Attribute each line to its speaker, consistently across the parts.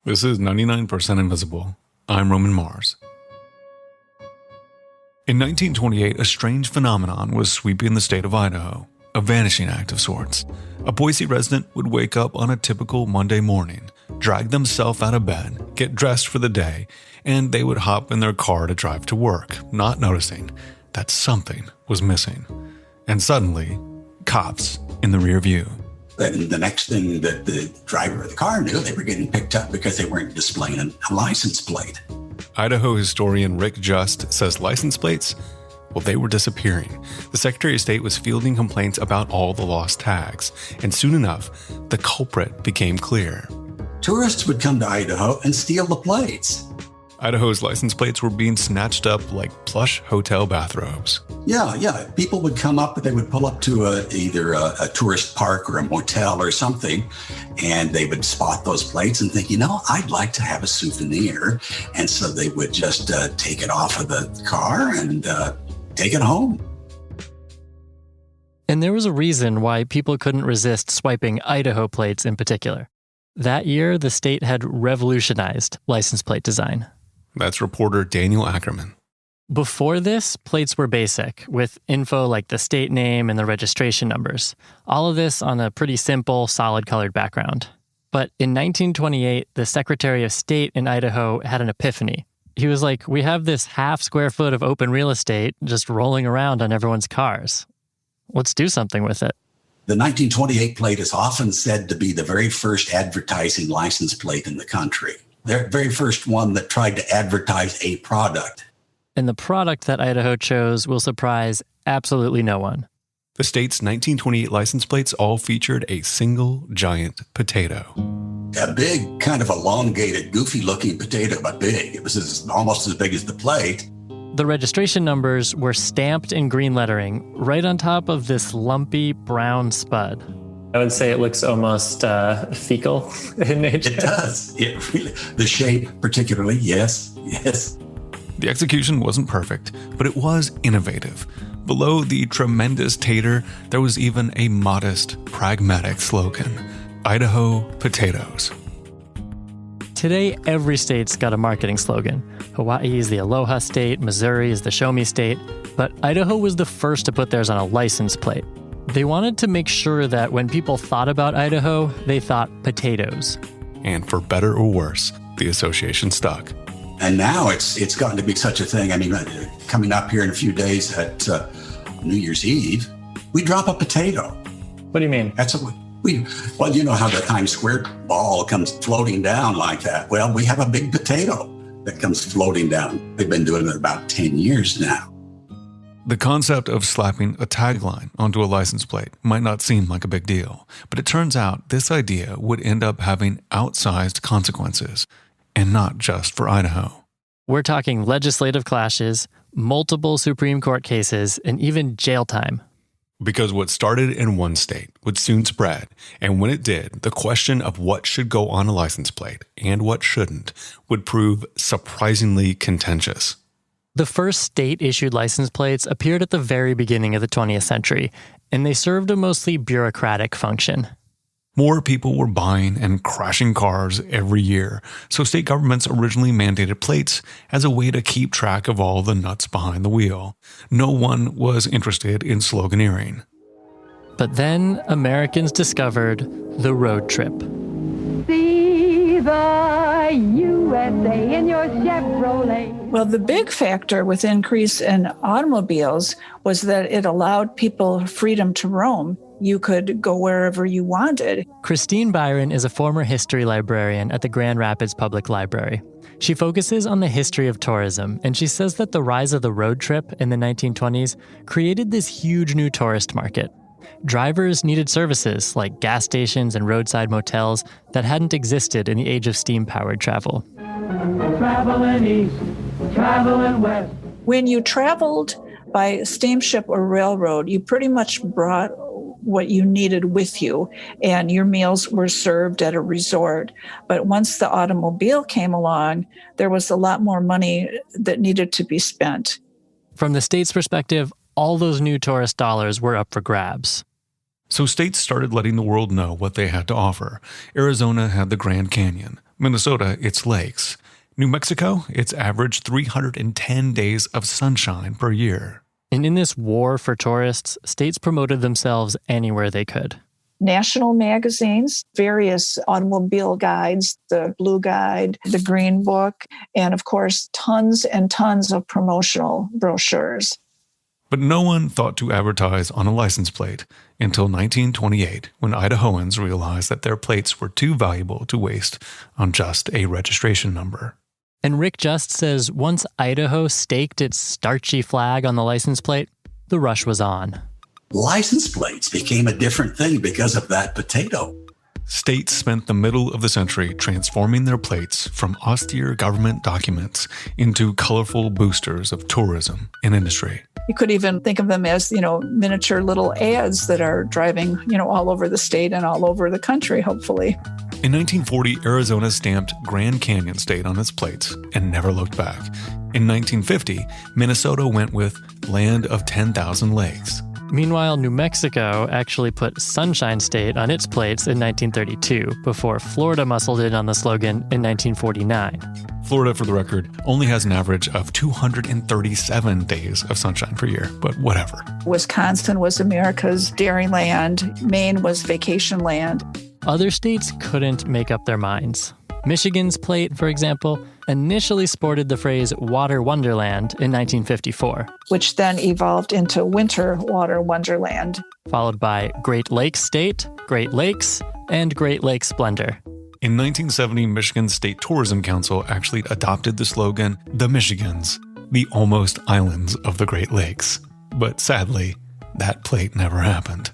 Speaker 1: This is 99% Invisible. I'm Roman Mars. In 1928, a strange phenomenon was sweeping the state of Idaho, a vanishing act of sorts. A Boise resident would wake up on a typical Monday morning, drag themselves out of bed, get dressed for the day, and they would hop in their car to drive to work, not noticing that something was missing. And suddenly, cops in the rear view.
Speaker 2: And the next thing that the driver of the car knew, they were getting picked up because they weren't displaying a license plate.
Speaker 1: Idaho historian Rick Just says license plates, well, they were disappearing. The Secretary of State was fielding complaints about all the lost tags, and soon enough, the culprit became clear.
Speaker 2: Tourists would come to Idaho and steal the plates.
Speaker 1: Idaho's license plates were being snatched up like plush hotel bathrobes.
Speaker 2: Yeah. People would come up, they would pull up to either a tourist park or a motel or something, and they would spot those plates and think, I'd like to have a souvenir. And so they would just take it off of the car and take it home.
Speaker 3: And there was a reason why people couldn't resist swiping Idaho plates in particular. That year, the state had revolutionized license plate design.
Speaker 1: That's reporter Daniel Ackerman.
Speaker 3: Before this, plates were basic, with info like the state name and the registration numbers. All of this on a pretty simple, solid-colored background. But in 1928, the Secretary of State in Idaho had an epiphany. He was like, we have this half square foot of open real estate just rolling around on everyone's cars. Let's do something with it.
Speaker 2: The 1928 plate is often said to be the very first advertising license plate in the country. The very first one that tried to advertise a product.
Speaker 3: And the product that Idaho chose will surprise absolutely no one.
Speaker 1: The state's 1928 license plates all featured a single giant potato.
Speaker 2: A big, kind of elongated, goofy-looking potato, but big. It was almost as big as the plate.
Speaker 3: The registration numbers were stamped in green lettering right on top of this lumpy brown spud.
Speaker 4: I would say it looks almost fecal in nature.
Speaker 2: It does. It really, the shape particularly, yes.
Speaker 1: The execution wasn't perfect, but it was innovative. Below the tremendous tater, there was even a modest, pragmatic slogan: Idaho potatoes.
Speaker 3: Today, every state's got a marketing slogan. Hawaii is the Aloha State, Missouri is the Show Me State, but Idaho was the first to put theirs on a license plate. They wanted to make sure that when people thought about Idaho, they thought potatoes.
Speaker 1: And for better or worse, the association stuck.
Speaker 2: And now it's gotten to be such a thing. I mean, coming up here in a few days at New Year's Eve, we drop a potato.
Speaker 4: What do you mean?
Speaker 2: That's what well, you know how the Times Square ball comes floating down like that. Well, we have a big potato that comes floating down. They've been doing it about 10 years now.
Speaker 1: The concept of slapping a tagline onto a license plate might not seem like a big deal, but it turns out this idea would end up having outsized consequences, and not just for Idaho.
Speaker 3: We're talking legislative clashes, multiple Supreme Court cases, and even jail time.
Speaker 1: Because what started in one state would soon spread, and when it did, the question of what should go on a license plate and what shouldn't would prove surprisingly contentious.
Speaker 3: The first state-issued license plates appeared at the very beginning of the 20th century, and they served a mostly bureaucratic function.
Speaker 1: More people were buying and crashing cars every year, so state governments originally mandated plates as a way to keep track of all the nuts behind the wheel. No one was interested in sloganeering.
Speaker 3: But then Americans discovered the road trip.
Speaker 5: See the USA in your Chevrolet.
Speaker 6: Well, the big factor with increase in automobiles was that it allowed people freedom to roam. You could go wherever you wanted.
Speaker 3: Christine Byron is a former history librarian at the Grand Rapids Public Library. She focuses on the history of tourism, and she says that the rise of the road trip in the 1920s created this huge new tourist market. Drivers needed services like gas stations and roadside motels that hadn't existed in the age of steam-powered travel.
Speaker 5: Traveling east, traveling west.
Speaker 6: When you traveled by steamship or railroad, you pretty much brought what you needed with you, and your meals were served at a resort. But once the automobile came along, there was a lot more money that needed to be spent.
Speaker 3: From the state's perspective, all those new tourist dollars were up for grabs.
Speaker 1: So states started letting the world know what they had to offer. Arizona had the Grand Canyon, Minnesota, its lakes. New Mexico, its average 310 days of sunshine per year.
Speaker 3: And in this war for tourists, states promoted themselves anywhere they could.
Speaker 6: National magazines, various automobile guides, the Blue Guide, the Green Book, and of course, tons and tons of promotional brochures.
Speaker 1: But no one thought to advertise on a license plate until 1928, when Idahoans realized that their plates were too valuable to waste on just a registration number.
Speaker 3: And Rick Just says once Idaho staked its starchy flag on the license plate, the rush was on.
Speaker 2: License plates became a different thing because of that potato.
Speaker 1: States spent the middle of the century transforming their plates from austere government documents into colorful boosters of tourism and industry.
Speaker 6: You could even think of them as, miniature little ads that are driving, all over the state and all over the country, hopefully.
Speaker 1: In 1940, Arizona stamped Grand Canyon State on its plates and never looked back. In 1950, Minnesota went with Land of 10,000 Lakes.
Speaker 3: Meanwhile, New Mexico actually put Sunshine State on its plates in 1932, before Florida muscled in on the slogan in 1949.
Speaker 1: Florida, for the record, only has an average of 237 days of sunshine per year, but whatever.
Speaker 6: Wisconsin was America's dairy land. Maine was vacation land.
Speaker 3: Other states couldn't make up their minds. Michigan's plate, for example, initially sported the phrase Water Wonderland in 1954.
Speaker 6: Which then evolved into Winter Water Wonderland.
Speaker 3: Followed by Great Lakes State, Great Lakes, and Great Lakes Splendor.
Speaker 1: In 1970, Michigan State Tourism Council actually adopted the slogan, the Michigans, the almost islands of the Great Lakes. But sadly, that plate never happened.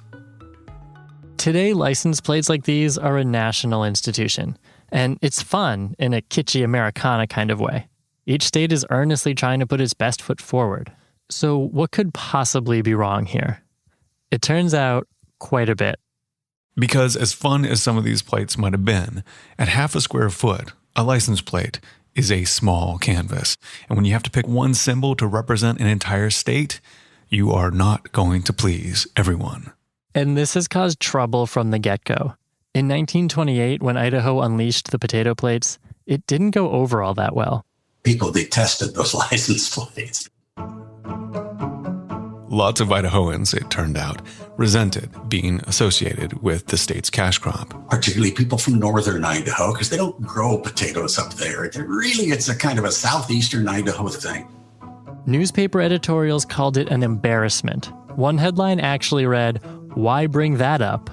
Speaker 3: Today, license plates like these are a national institution. And it's fun in a kitschy Americana kind of way. Each state is earnestly trying to put its best foot forward. So what could possibly be wrong here? It turns out quite a bit.
Speaker 1: Because as fun as some of these plates might have been, at half a square foot, a license plate is a small canvas. And when you have to pick one symbol to represent an entire state, you are not going to please everyone.
Speaker 3: And this has caused trouble from the get-go. In 1928, when Idaho unleashed the potato plates, it didn't go over all that well.
Speaker 2: People detested those license plates.
Speaker 1: Lots of Idahoans, it turned out, resented being associated with the state's cash crop.
Speaker 2: Particularly people from northern Idaho, because they don't grow potatoes up there. It's a kind of a southeastern Idaho thing.
Speaker 3: Newspaper editorials called it an embarrassment. One headline actually read, "Why bring that up?"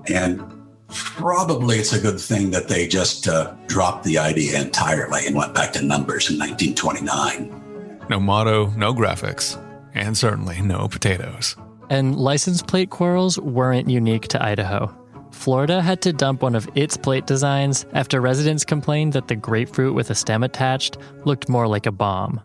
Speaker 2: And probably it's a good thing that they just dropped the idea entirely and went back to numbers in 1929.
Speaker 1: No motto, no graphics, and certainly no potatoes.
Speaker 3: And license plate quarrels weren't unique to Idaho. Florida had to dump one of its plate designs after residents complained that the grapefruit with a stem attached looked more like a bomb.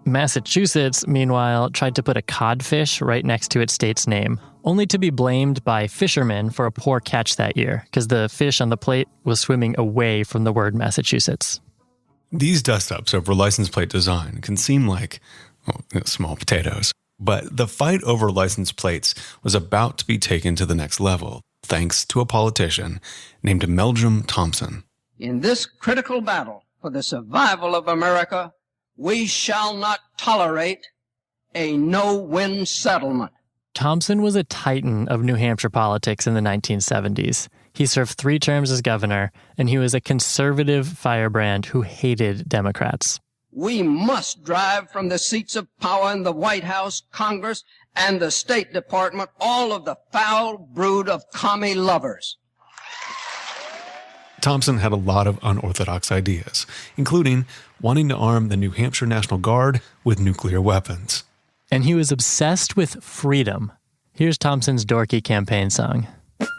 Speaker 3: Massachusetts, meanwhile, tried to put a codfish right next to its state's name, only to be blamed by fishermen for a poor catch that year, because the fish on the plate was swimming away from the word Massachusetts.
Speaker 1: These dust-ups over license plate design can seem like small potatoes, but the fight over license plates was about to be taken to the next level, thanks to a politician named Meldrum Thompson.
Speaker 7: In this critical battle for the survival of America, we shall not tolerate a no-win settlement.
Speaker 3: Thompson was a titan of New Hampshire politics in the 1970s. He served 3 terms as governor, and he was a conservative firebrand who hated Democrats.
Speaker 7: We must drive from the seats of power in the White House, Congress, and the State Department all of the foul brood of commie lovers.
Speaker 1: Thompson had a lot of unorthodox ideas, including wanting to arm the New Hampshire National Guard with nuclear weapons.
Speaker 3: And he was obsessed with freedom. Here's Thompson's dorky campaign song.
Speaker 8: Live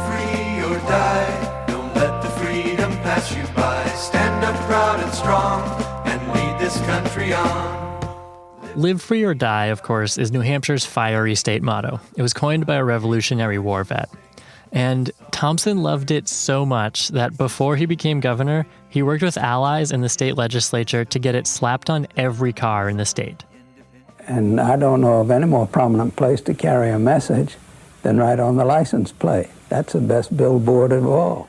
Speaker 8: free or die, don't let the freedom pass you by. Stand up proud and strong and lead this country on.
Speaker 3: Live free or die, of course, is New Hampshire's fiery state motto. It was coined by a Revolutionary War vet. And Thompson loved it so much that before he became governor, he worked with allies in the state legislature to get it slapped on every car in the state.
Speaker 9: And I don't know of any more prominent place to carry a message than right on the license plate. That's the best billboard of all.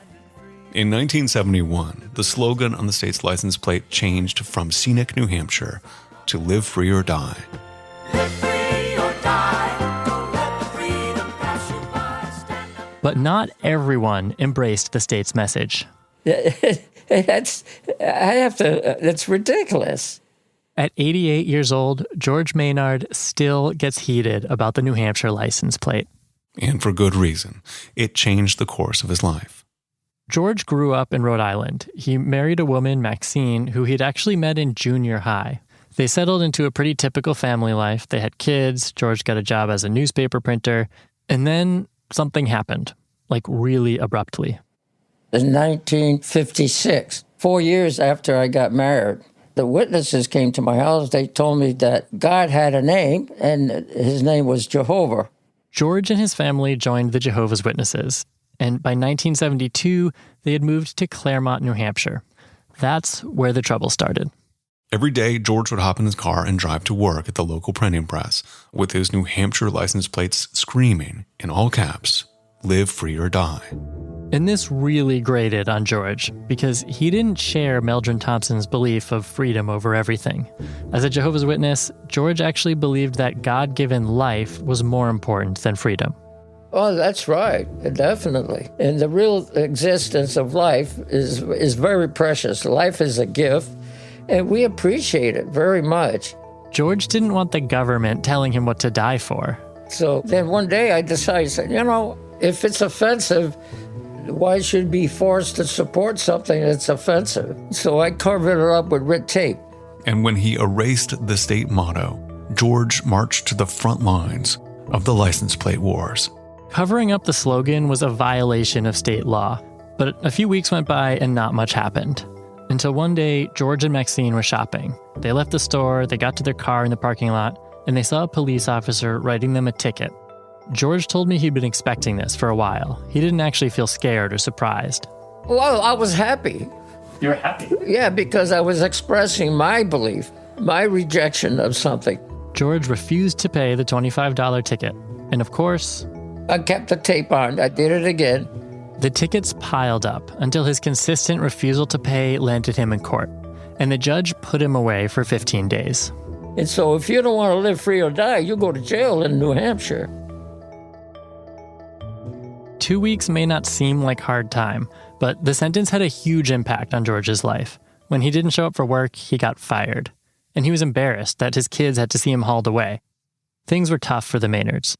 Speaker 1: In 1971, the slogan on the state's license plate changed from Scenic New Hampshire to Live Free or Die.
Speaker 8: Live free or die. Don't let the freedom pass you by. Stand up.
Speaker 3: But not everyone embraced the state's message.
Speaker 9: That's ridiculous.
Speaker 3: At 88 years old, George Maynard still gets heated about the New Hampshire license plate.
Speaker 1: And for good reason. It changed the course of his life.
Speaker 3: George grew up in Rhode Island. He married a woman, Maxine, who he'd actually met in junior high. They settled into a pretty typical family life. They had kids. George got a job as a newspaper printer. And then something happened, like really abruptly.
Speaker 9: In 1956, 4 years after I got married, the witnesses came to my house. They told me that God had a name, and his name was Jehovah.
Speaker 3: George and his family joined the Jehovah's Witnesses. And by 1972, they had moved to Claremont, New Hampshire. That's where the trouble started.
Speaker 1: Every day, George would hop in his car and drive to work at the local printing press with his New Hampshire license plates screaming, in all caps, "Live free or die."
Speaker 3: And this really grated on George because he didn't share Meldrum Thompson's belief of freedom over everything. As a Jehovah's Witness, George actually believed that God-given life was more important than freedom.
Speaker 9: Oh, that's right, definitely. And the real existence of life is very precious. Life is a gift, and we appreciate it very much.
Speaker 3: George didn't want the government telling him what to die for.
Speaker 9: So then one day I decided, if it's offensive, why should be forced to support something that's offensive? So I covered it up with red tape.
Speaker 1: And when he erased the state motto, George marched to the front lines of the license plate wars.
Speaker 3: Covering up the slogan was a violation of state law, but a few weeks went by and not much happened. Until one day, George and Maxine were shopping. They left the store, they got to their car in the parking lot, and they saw a police officer writing them a ticket. George told me he'd been expecting this for a while. He didn't actually feel scared or surprised.
Speaker 9: Well, I was happy.
Speaker 4: You were happy?
Speaker 9: Yeah, because I was expressing my belief, my rejection of something.
Speaker 3: George refused to pay the $25 ticket. And of course,
Speaker 9: I kept the tape on. I did it again.
Speaker 3: The tickets piled up until his consistent refusal to pay landed him in court. And the judge put him away for 15 days.
Speaker 9: And so if you don't want to live free or die, you go to jail in New Hampshire.
Speaker 3: 2 weeks may not seem like hard time, but the sentence had a huge impact on George's life. When he didn't show up for work, he got fired. And he was embarrassed that his kids had to see him hauled away. Things were tough for the Maynards.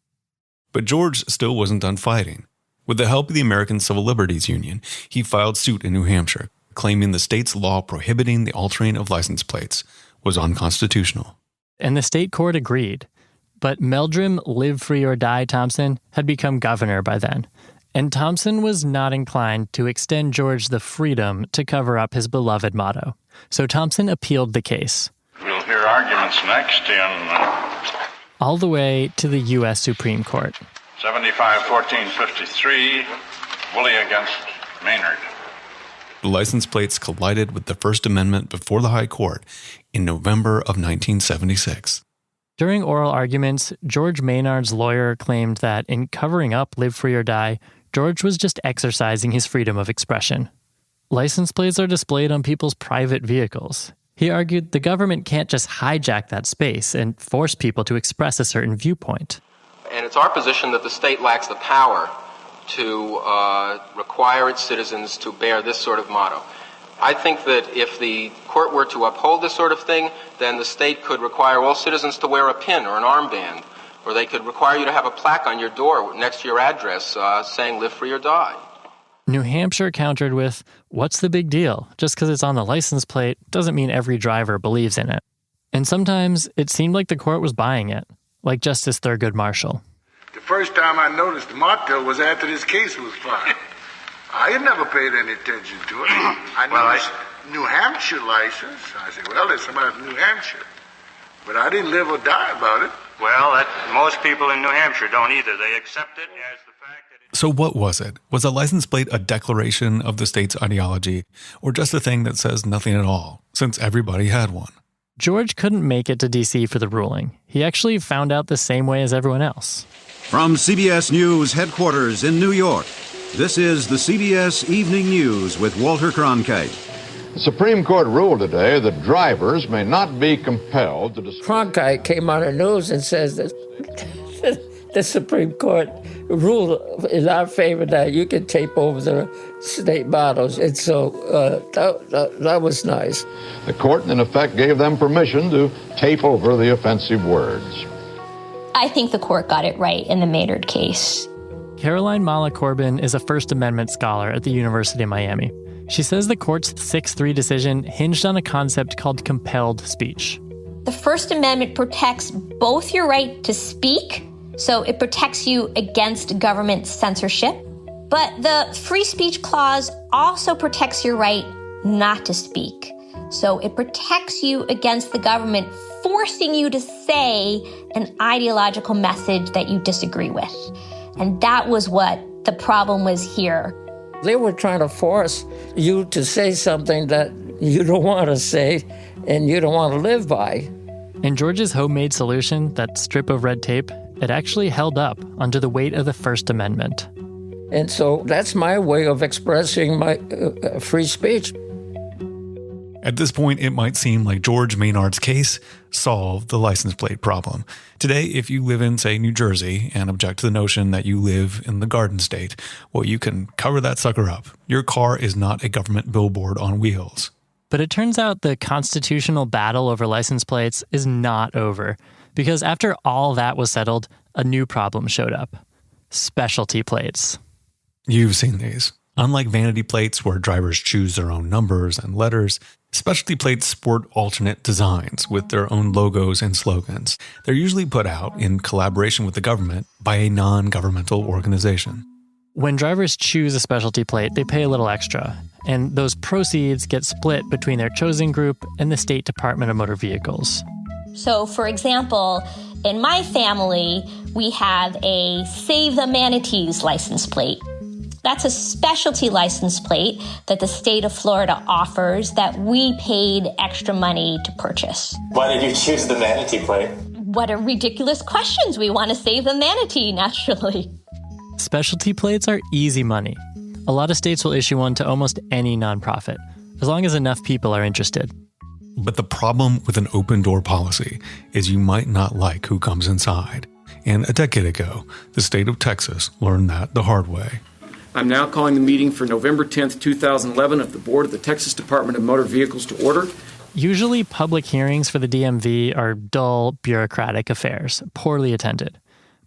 Speaker 1: But George still wasn't done fighting. With the help of the American Civil Liberties Union, he filed suit in New Hampshire, claiming the state's law prohibiting the altering of license plates was unconstitutional.
Speaker 3: And the state court agreed. But Meldrum Live Free or Die Thompson had become governor by then. And Thompson was not inclined to extend George the freedom to cover up his beloved motto. So Thompson appealed the case.
Speaker 10: We'll hear arguments next in
Speaker 3: all the way to the U.S. Supreme Court.
Speaker 10: 75-14-53, Woolley against Maynard.
Speaker 1: The license plates collided with the First Amendment before the High Court in November of 1976.
Speaker 3: During oral arguments, George Maynard's lawyer claimed that in covering up Live Free or Die, George was just exercising his freedom of expression. License plates are displayed on people's private vehicles. He argued the government can't just hijack that space and force people to express a certain viewpoint.
Speaker 11: And it's our position that the state lacks the power to require its citizens to bear this sort of motto. I think that if the court were to uphold this sort of thing, then the state could require all citizens to wear a pin or an armband, or they could require you to have a plaque on your door next to your address saying "Live Free or Die."
Speaker 3: New Hampshire countered with, what's the big deal? Just because it's on the license plate doesn't mean every driver believes in it. And sometimes it seemed like the court was buying it, like Justice Thurgood Marshall.
Speaker 12: The first time I noticed the motto was after this case was filed. I had never paid any attention to it. I noticed New Hampshire license. I said, well, there's somebody from New Hampshire. But I didn't live or die about it.
Speaker 10: Well, most people in New Hampshire don't either. They accept it as the fact that
Speaker 1: So what was it? Was a license plate a declaration of the state's ideology, or just a thing that says nothing at all, since everybody had one?
Speaker 3: George couldn't make it to D.C. for the ruling. He actually found out the same way as everyone else.
Speaker 13: From CBS News headquarters in New York, this is the CBS Evening News with Walter Cronkite.
Speaker 14: The Supreme Court ruled today that drivers may not be compelled to...
Speaker 9: Cronkite came on the news and says that the Supreme Court ruled in our favor that you can tape over the state bottles. And so that was nice.
Speaker 14: The court, in effect, gave them permission to tape over the offensive words.
Speaker 15: I think the court got it right in the Maynard case.
Speaker 3: Caroline Mala Corbin is a First Amendment scholar at the University of Miami. She says the court's 6-3 decision hinged on a concept called compelled speech.
Speaker 15: The First Amendment protects both your right to speak, so it protects you against government censorship, but the free speech clause also protects your right not to speak. So it protects you against the government forcing you to say an ideological message that you disagree with. And that was what the problem was here.
Speaker 9: They were trying to force you to say something that you don't want to say and you don't want to live by.
Speaker 3: And George's homemade solution, that strip of red tape, it actually held up under the weight of the First Amendment.
Speaker 9: And so that's my way of expressing my free speech.
Speaker 1: At this point, it might seem like George Maynard's case solved the license plate problem. Today, if you live in, say, New Jersey and object to the notion that you live in the Garden State, well, you can cover that sucker up. Your car is not a government billboard on wheels.
Speaker 3: But it turns out the constitutional battle over license plates is not over, because after all that was settled, a new problem showed up. Specialty plates.
Speaker 1: You've seen these. Unlike vanity plates where drivers choose their own numbers and letters, specialty plates sport alternate designs with their own logos and slogans. They're usually put out in collaboration with the government by a non-governmental organization.
Speaker 3: When drivers choose a specialty plate, they pay a little extra, and those proceeds get split between their chosen group and the State Department of Motor Vehicles.
Speaker 15: So, for example, in my family, we have a Save the Manatees license plate. That's a specialty license plate that the state of Florida offers that we paid extra money to purchase.
Speaker 4: Why did you choose the manatee plate?
Speaker 15: What a ridiculous questions. We want to save the manatee, naturally.
Speaker 3: Specialty plates are easy money. A lot of states will issue one to almost any nonprofit, as long as enough people are interested.
Speaker 1: But the problem with an open-door policy is you might not like who comes inside. And a decade ago, the state of Texas learned that the hard way.
Speaker 16: I'm now calling the meeting for November 10th, 2011 of the Board of the Texas Department of Motor Vehicles to order.
Speaker 3: Usually, public hearings for the DMV are dull, bureaucratic affairs, poorly attended.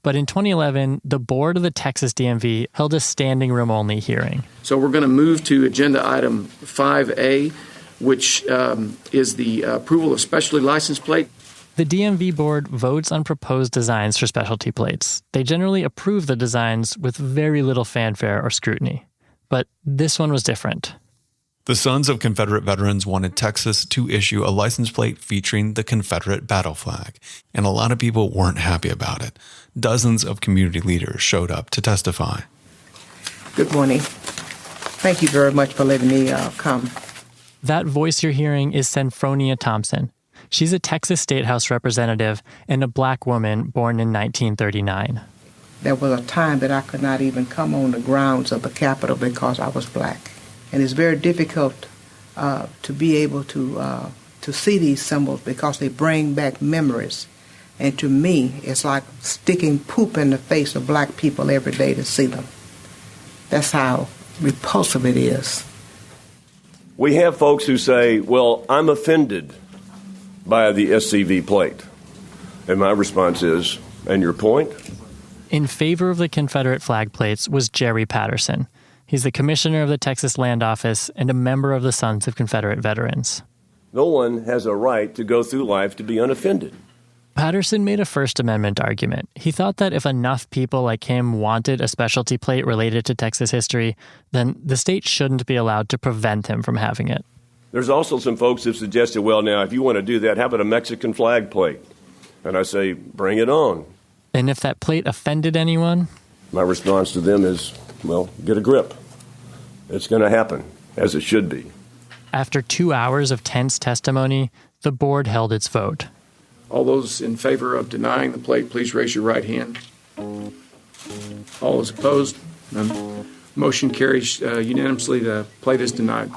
Speaker 3: But in 2011, the board of the Texas DMV held a standing room only hearing.
Speaker 16: So we're going to move to agenda item 5A, which is the approval of specialty license plate.
Speaker 3: The DMV board votes on proposed designs for specialty plates. They generally approve the designs with very little fanfare or scrutiny. But this one was different.
Speaker 1: The Sons of Confederate Veterans wanted Texas to issue a license plate featuring the Confederate battle flag, and a lot of people weren't happy about it. Dozens of community leaders showed up to testify.
Speaker 17: Good morning. Thank you very much for letting me come.
Speaker 3: That voice you're hearing is Senfronia Thompson. She's a Texas State House representative and a black woman born in 1939.
Speaker 17: There was a time that I could not even come on the grounds of the Capitol because I was black. And it's very difficult to be able to see these symbols because they bring back memories. And to me, it's like sticking poop in the face of black people every day to see them. That's how repulsive it is.
Speaker 18: We have folks who say, well, I'm offended by the SCV plate. And my response is, and your point?
Speaker 3: In favor of the Confederate flag plates was Jerry Patterson. He's the commissioner of the Texas Land Office and a member of the Sons of Confederate Veterans.
Speaker 18: No one has a right to go through life to be unoffended.
Speaker 3: Patterson made a First Amendment argument. He thought that if enough people like him wanted a specialty plate related to Texas history, then the state shouldn't be allowed to prevent him from having it.
Speaker 18: There's also some folks who suggested, well, now, if you want to do that, how about a Mexican flag plate? And I say, bring it on.
Speaker 3: And if that plate offended anyone?
Speaker 18: My response to them is, well, get a grip. It's going to happen, as it should be.
Speaker 3: After 2 hours of tense testimony, The board held its vote.
Speaker 16: All those in favor of denying the plate, please raise your right hand. All those opposed? None. Motion carries unanimously. The plate is denied.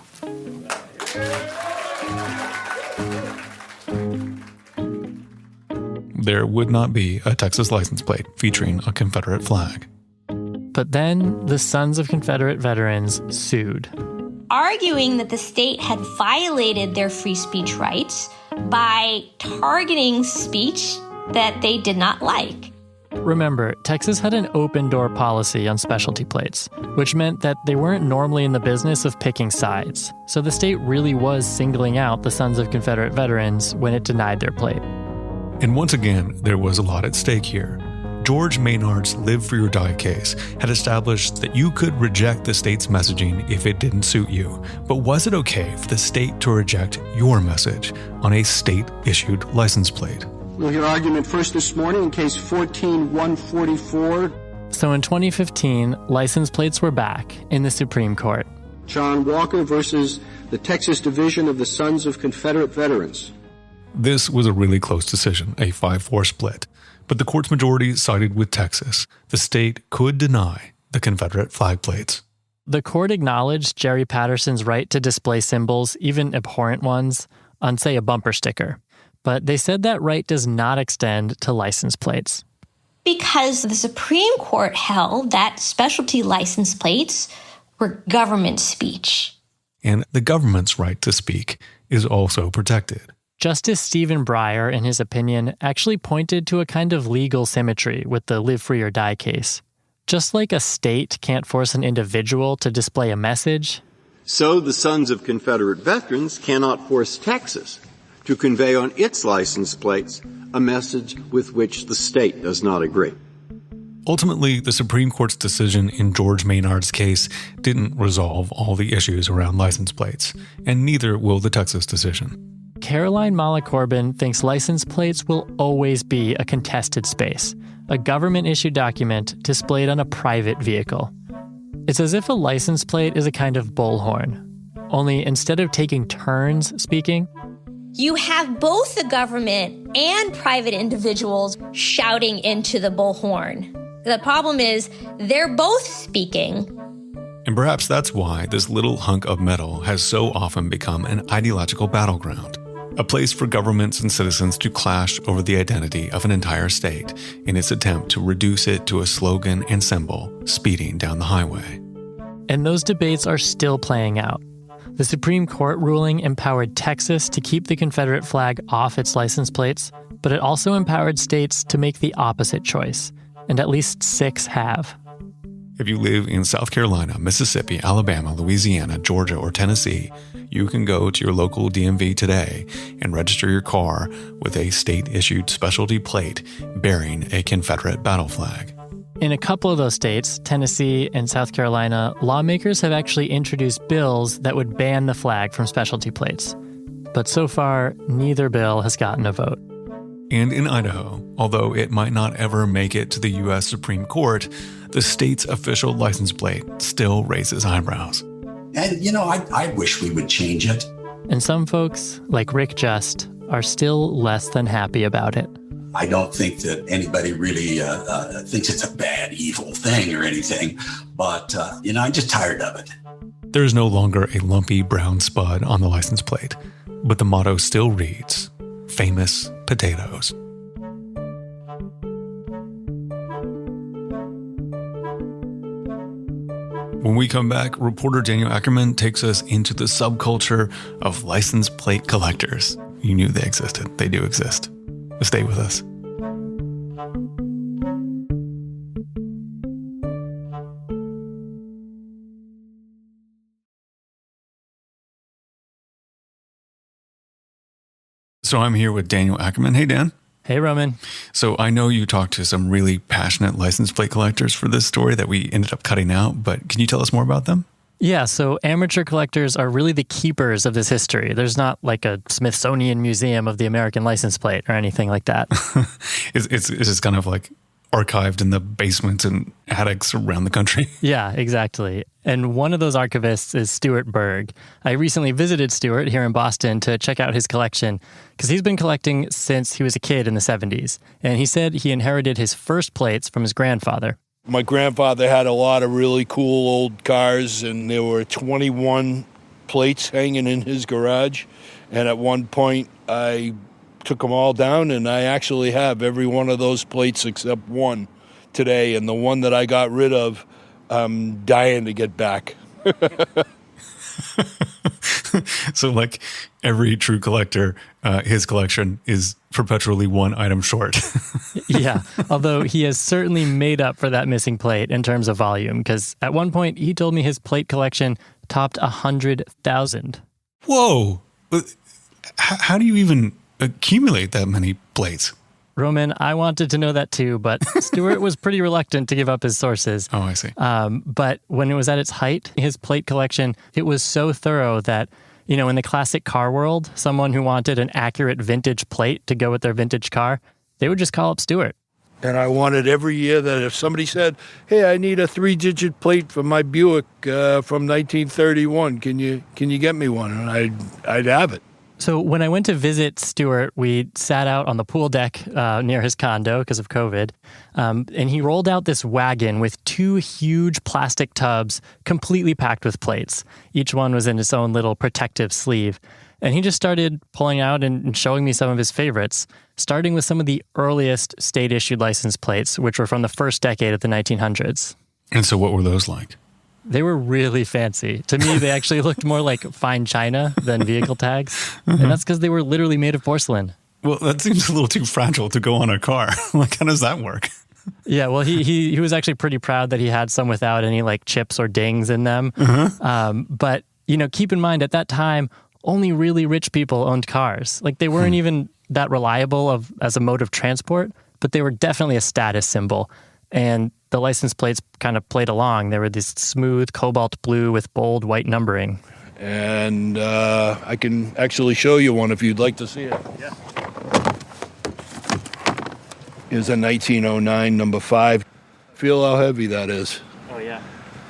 Speaker 1: There would not be a Texas license plate featuring a Confederate flag.
Speaker 3: But then the Sons of Confederate Veterans sued,
Speaker 15: arguing that the state had violated their free speech rights by targeting speech that they did not like.
Speaker 3: Remember, Texas had an open-door policy on specialty plates, which meant that they weren't normally in the business of picking sides. So the state really was singling out the Sons of Confederate Veterans when it denied their plate.
Speaker 1: And once again, there was a lot at stake here. George Maynard's Live Free or Die case had established that you could reject the state's messaging if it didn't suit you. But was it okay for the state to reject your message on a state-issued license plate?
Speaker 19: We'll hear argument first this morning in case 14-144.
Speaker 3: So in 2015, license plates were back in the Supreme Court.
Speaker 19: John Walker versus the Texas Division of the Sons of Confederate Veterans.
Speaker 1: This was a really close decision, a 5-4 split. But the court's majority sided with Texas. The state could deny the Confederate flag plates.
Speaker 3: The court acknowledged Jerry Patterson's right to display symbols, even abhorrent ones, on, say, a bumper sticker. But they said that right does not extend to license plates.
Speaker 15: Because the Supreme Court held that specialty license plates were government speech.
Speaker 1: And the government's right to speak is also protected.
Speaker 3: Justice Stephen Breyer, in his opinion, actually pointed to a kind of legal symmetry with the Live Free or Die case. Just like a state can't force an individual to display a message,
Speaker 20: so the Sons of Confederate Veterans cannot force Texas to convey on its license plates a message with which the state does not agree.
Speaker 1: Ultimately, the Supreme Court's decision in George Maynard's case didn't resolve all the issues around license plates, and neither will the Texas decision.
Speaker 3: Caroline Mala-Corbin thinks license plates will always be a contested space, a government-issued document displayed on a private vehicle. It's as if a license plate is a kind of bullhorn, only instead of taking turns speaking,
Speaker 15: you have both the government and private individuals shouting into the bullhorn. The problem is they're both speaking.
Speaker 1: And perhaps that's why this little hunk of metal has so often become an ideological battleground. A place for governments and citizens to clash over the identity of an entire state in its attempt to reduce it to a slogan and symbol speeding down the highway.
Speaker 3: And those debates are still playing out. The Supreme Court ruling empowered Texas to keep the Confederate flag off its license plates, but it also empowered states to make the opposite choice, and at least 6 have.
Speaker 1: If you live in South Carolina, Mississippi, Alabama, Louisiana, Georgia, or Tennessee, you can go to your local DMV today and register your car with a state-issued specialty plate bearing a Confederate battle flag.
Speaker 3: In a couple of those states, Tennessee and South Carolina, lawmakers have actually introduced bills that would ban the flag from specialty plates. But so far, neither bill has gotten a vote.
Speaker 1: And in Idaho, although it might not ever make it to the U.S. Supreme Court, the state's official license plate still raises eyebrows.
Speaker 2: And, I wish we would change it.
Speaker 3: And some folks, like Rick Just, are still less than happy about it.
Speaker 2: I don't think that anybody really thinks it's a bad, evil thing or anything, but, I'm just tired of it.
Speaker 1: There's no longer a lumpy brown spud on the license plate, but the motto still reads, Famous Potatoes. When we come back, reporter Daniel Ackerman takes us into the subculture of license plate collectors. You knew they existed. They do exist. Stay with us. So I'm here with Daniel Ackerman. Hey, Dan.
Speaker 3: Hey, Roman.
Speaker 1: So I know you talked to some really passionate license plate collectors for this story that we ended up cutting out, but can you tell us more about them?
Speaker 3: Yeah, so amateur collectors are really the keepers of this history. There's not like a Smithsonian Museum of the American license plate or anything like that.
Speaker 1: It's just kind of like archived in the basements and attics around the country.
Speaker 3: Yeah, exactly. And one of those archivists is Stuart Berg. I recently visited Stuart here in Boston to check out his collection because he's been collecting since he was a kid in the 70s. And he said he inherited his first plates from his grandfather.
Speaker 21: My grandfather had a lot of really cool old cars, and there were 21 plates hanging in his garage. And at one point, I took them all down, and I actually have every one of those plates except one today. And the one that I got rid of, I'm dying to get back.
Speaker 1: So like every true collector, his collection is perpetually one item short.
Speaker 3: Yeah, although he has certainly made up for that missing plate in terms of volume, because at one point he told me his plate collection topped 100,000.
Speaker 1: Whoa! How do you even accumulate that many plates?
Speaker 3: Roman, I wanted to know that too, but Stuart was pretty reluctant to give up his sources.
Speaker 1: Oh, I see.
Speaker 3: But when it was at its height, his plate collection, it was so thorough that, you know, in the classic car world, someone who wanted an accurate vintage plate to go with their vintage car, they would just call up Stuart.
Speaker 21: And I wanted every year that if somebody said, hey, I need a 3-digit plate for my Buick from 1931, can you get me one? And I'd have it.
Speaker 3: So when I went to visit Stuart, we sat out on the pool deck near his condo because of COVID, and he rolled out this wagon with 2 huge plastic tubs completely packed with plates. Each one was in its own little protective sleeve. And he just started pulling out and showing me some of his favorites, starting with some of the earliest state-issued license plates, which were from the first decade of the 1900s.
Speaker 1: And so what were those like?
Speaker 3: They were really fancy. To me, they actually looked more like fine china than vehicle tags. And that's because they were literally made of porcelain.
Speaker 1: Well, that seems a little too fragile to go on a car. Like, how does that work?
Speaker 3: Yeah, well, he was actually pretty proud that he had some without any like chips or dings in them. But, you know, keep in mind at that time, only really rich people owned cars. Like they weren't even that reliable as a mode of transport, but they were definitely a status symbol. And the license plates kind of played along. They were this smooth cobalt blue with bold white numbering.
Speaker 21: And I can actually show you one if you'd like to see it.
Speaker 3: Yeah.
Speaker 21: Here's a 1909 number 5. Feel how heavy that is.
Speaker 3: Oh, yeah.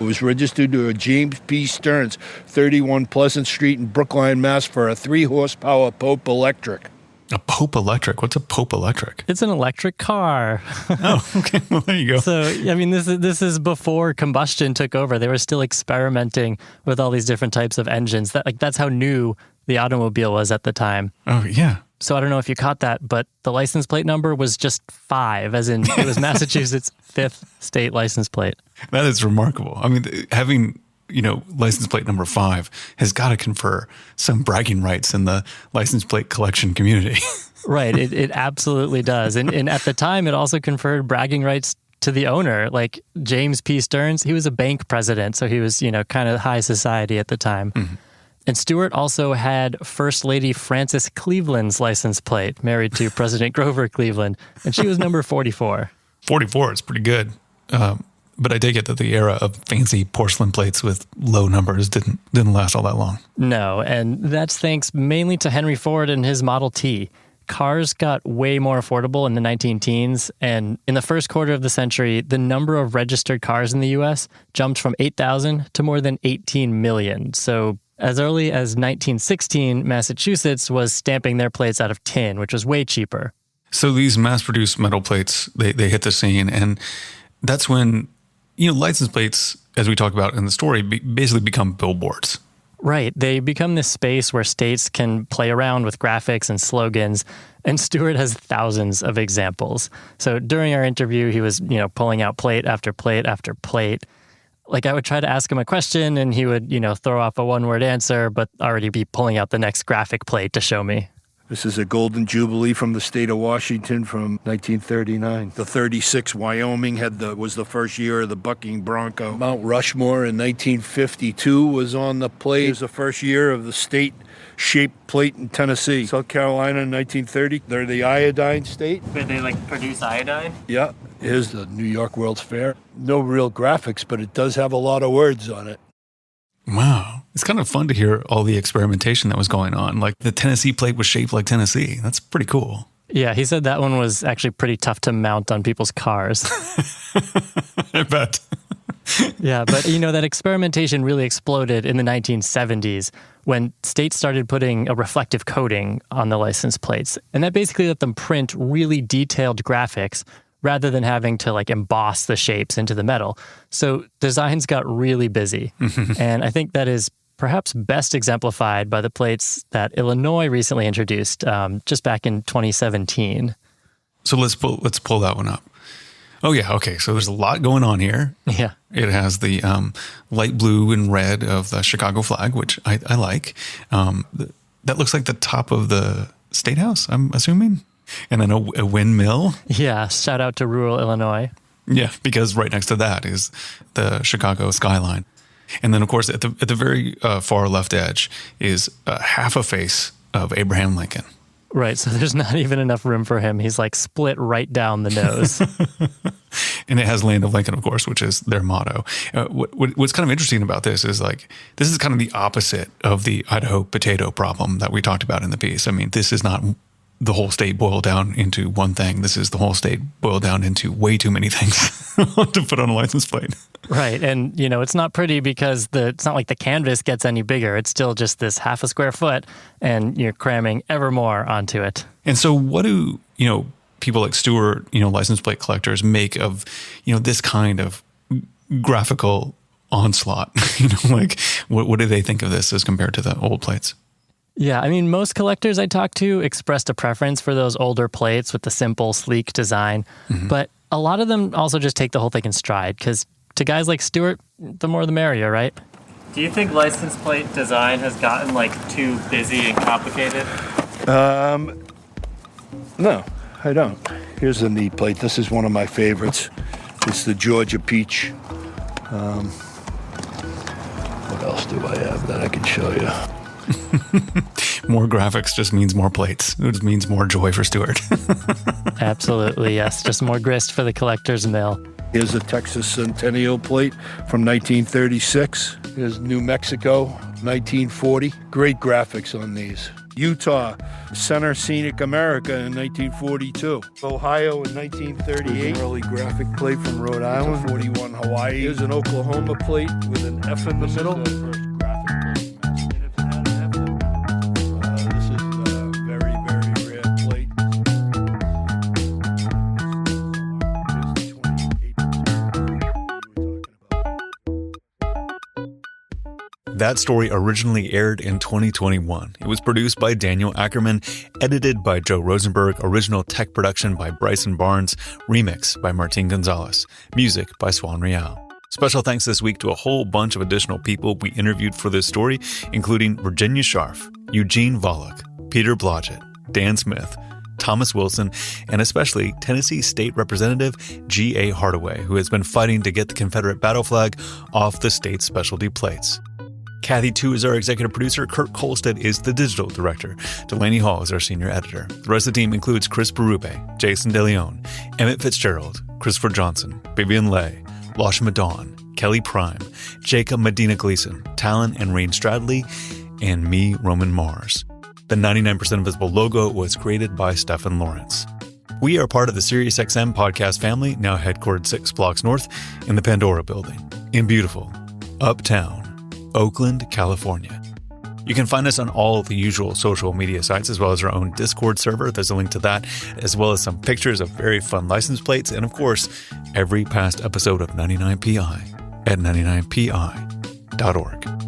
Speaker 21: It was registered to a James P. Stearns, 31 Pleasant Street in Brookline, Mass. for a 3-horsepower Pope Electric.
Speaker 1: A Pope Electric? What's a Pope Electric?
Speaker 3: It's an electric car.
Speaker 1: Oh, okay. Well, there you go.
Speaker 3: So, I mean, this is before combustion took over. They were still experimenting with all these different types of engines. That's how new the automobile was at the time.
Speaker 1: Oh, yeah.
Speaker 3: So I don't know if you caught that, but the license plate number was just 5, as in it was Massachusetts' 5th state license plate.
Speaker 1: That is remarkable. I mean, having, you know, license plate number 5 has got to confer some bragging rights in the license plate collection community.
Speaker 3: Right. It absolutely does. And at the time, it also conferred bragging rights to the owner. Like James P. Stearns, he was a bank president, so he was, you know, kind of high society at the time. Mm-hmm. And Stuart also had First Lady Frances Cleveland's license plate, married to President Grover Cleveland, and she was number 44.
Speaker 1: 44 is pretty good. But I take it that the era of fancy porcelain plates with low numbers didn't last all that long.
Speaker 3: No, and that's thanks mainly to Henry Ford and his Model T. Cars got way more affordable in the 19-teens, and in the first quarter of the century, the number of registered cars in the U.S. jumped from 8,000 to more than 18 million. So as early as 1916, Massachusetts was stamping their plates out of tin, which was way cheaper.
Speaker 1: So these mass-produced metal plates, they hit the scene, and that's when, you know, license plates, as we talk about in the story, basically become billboards.
Speaker 3: Right. They become this space where states can play around with graphics and slogans, and Stuart has thousands of examples. So during our interview, he was, you know, pulling out plate after plate after plate. Like I would try to ask him a question and he would, you know, throw off a one-word answer, but already be pulling out the next graphic plate to show me.
Speaker 21: This is a Golden Jubilee from the state of Washington from 1939. The 36 Wyoming was the first year of the bucking bronco. Mount Rushmore in 1952 was on the plate. It was the first year of the state-shaped plate in Tennessee. South Carolina in 1930, they're the iodine state.
Speaker 3: Did they like produce iodine?
Speaker 21: Yeah, here's the New York World's Fair. No real graphics, but it does have a lot of words on it.
Speaker 1: Wow. It's kind of fun to hear all the experimentation that was going on. Like the Tennessee plate was shaped like Tennessee. That's pretty cool.
Speaker 3: Yeah, he said that one was actually pretty tough to mount on people's cars.
Speaker 1: I bet.
Speaker 3: Yeah, but that experimentation really exploded in the 1970s when states started putting a reflective coating on the license plates. And that basically let them print really detailed graphics rather than having to emboss the shapes into the metal. So designs got really busy. And I think that is perhaps best exemplified by the plates that Illinois recently introduced just back in 2017.
Speaker 1: So let's pull that one up. Oh, yeah. Okay. So there's a lot going on here.
Speaker 3: Yeah.
Speaker 1: It has the light blue and red of the Chicago flag, which I like. That looks like the top of the State House, I'm assuming. And then a windmill.
Speaker 3: Yeah. Shout out to rural Illinois.
Speaker 1: Yeah, because right next to that is the Chicago skyline. And then, of course, at the very far left edge is half a face of Abraham Lincoln.
Speaker 3: Right, so there's not even enough room for him. He's split right down the nose.
Speaker 1: And it has Land of Lincoln, of course, which is their motto. What's kind of interesting about this is this is kind of the opposite of the Idaho potato problem that we talked about in the piece. I mean, this is not the whole state boiled down into one thing. This is the whole state boiled down into way too many things to put on a license plate.
Speaker 3: Right. And, it's not pretty because it's not like the canvas gets any bigger. It's still just this half a square foot and you're cramming ever more onto it.
Speaker 1: And so what do, people like Stuart, license plate collectors make of, this kind of graphical onslaught? What do they think of this as compared to the old plates?
Speaker 3: Yeah, I mean, most collectors I talked to expressed a preference for those older plates with the simple, sleek design. Mm-hmm. But a lot of them also just take the whole thing in stride because to guys like Stuart, the more the merrier, right?
Speaker 4: Do you think license plate design has gotten too busy and complicated?
Speaker 21: No, I don't. Here's a neat plate. This is one of my favorites. It's the Georgia Peach. What else do I have that I can show you?
Speaker 1: More graphics just means more plates. It just means more joy for Stuart.
Speaker 3: Absolutely, yes. Just more grist for the collector's mill.
Speaker 21: Here's a Texas Centennial plate from 1936. Here's New Mexico, 1940. Great graphics on these. Utah, Center Scenic America in 1942. Ohio in 1938. An early graphic plate from Rhode Island. 41 Hawaii. Here's an Oklahoma plate with an F in the middle.
Speaker 1: That story originally aired in 2021. It was produced by Daniel Ackerman, edited by Joe Rosenberg, original tech production by Bryson Barnes, remix by Martin Gonzalez, music by Swan Real. Special thanks this week to a whole bunch of additional people we interviewed for this story, including Virginia Scharf, Eugene Volokh, Peter Blodgett, Dan Smith, Thomas Wilson, and especially Tennessee State Representative G.A. Hardaway, who has been fighting to get the Confederate battle flag off the state's specialty plates. Kathy Tu is our executive producer. Kurt Kolstad is the digital director. Delaney Hall is our senior editor. The rest of the team includes Chris Berube, Jason DeLeon, Emmett Fitzgerald, Christopher Johnson, Vivian Leigh, Lashma Dawn, Kelly Prime, Jacob Medina Gleason, Talon and Rain Stradley, and me, Roman Mars. The 99% Invisible logo was created by Stephen Lawrence. We are part of the SiriusXM podcast family, now headquartered 6 blocks north in the Pandora building in beautiful Uptown Oakland, California. You can find us on all the usual social media sites, as well as our own Discord server. There's a link to that, as well as some pictures of very fun license plates, and of course, every past episode of 99PI at 99pi.org.